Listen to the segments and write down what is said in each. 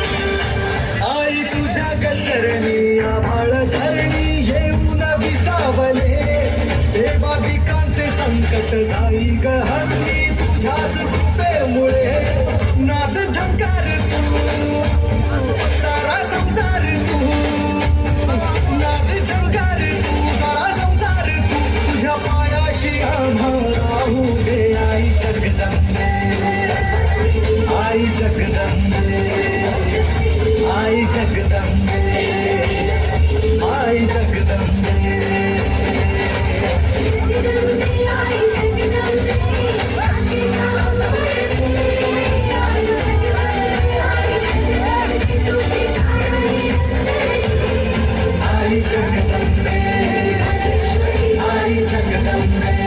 आई तुझ्या गचरणी आभाळ धरणी येऊन विसावले देवादिकांचे संकट जाई गहनी तुझ्याच कृपेमुळे नाद झंकार तू सारा संसार तू नाद झंकार तू सारा संसार तू तुझ्या पायाशी आम्हा राहू दे आई जगदंबे आई जगदंबे आई जगदंबे आई जगदंबे आई जगदंबे आई जगदंबे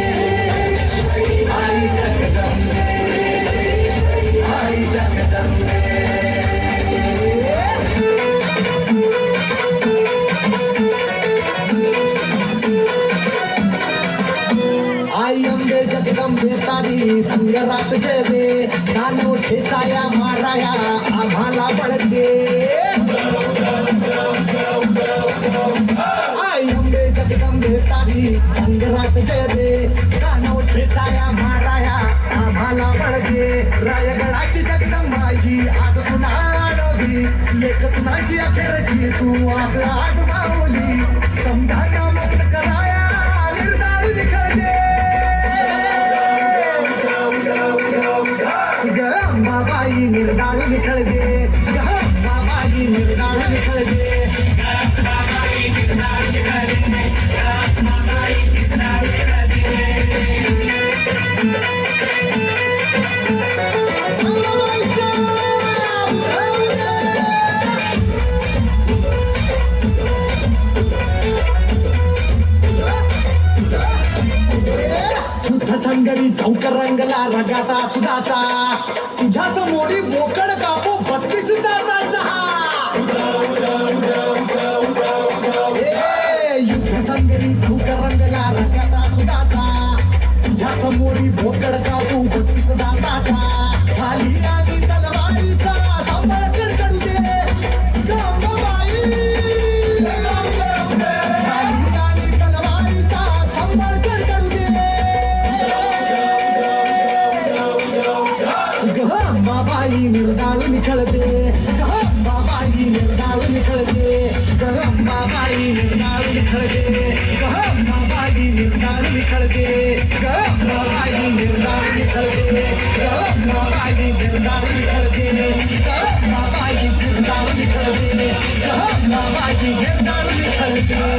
आई जगदंबे आई जगदंबे आई अंबे जगदंबे तारी संगरात जयवे दानव ठेचाया माराया आम्हाला बळगे आई अंबे जगदंबे तारी संगरात जयवे दानव ठेचाया माराया आम्हाला बळगे रायगडाची जगदंबा ही आज पुन्हा आडवी लेक सुनाची अखेरची तू आज आज माऊली समजा मुक्त कराया निर्धार निखळगे बाबाई निर्दाळ निखळगे बाबाई निर्दाळ निखळगे संगडी चौकर रंगला रगाता सुदाचा तुझ्या समोरी बोकड कापू 32 दाताचा युद्ध संगडी चौकर रंगला रगाता सुदाचा तुझ्या समोरी बोकड कापू 32 दाताचा खाली आली तलवारीचा सांभाळ कडकडू दे गंगाबाई खाली आली तलवारीचा सांभाळ कडकडू दे बाबाई निर्दाळ निखळते बाबाई निर्दाळ निखळते बाबाई निर्दाळ निखळते बाबाई निर्दाळ निखळते बाबाई निर्दाळ निखळते बाबाई निर्दाळ निखळते बाबाई निर्दाळ निखळते बाबाई निर्दाळ निखळते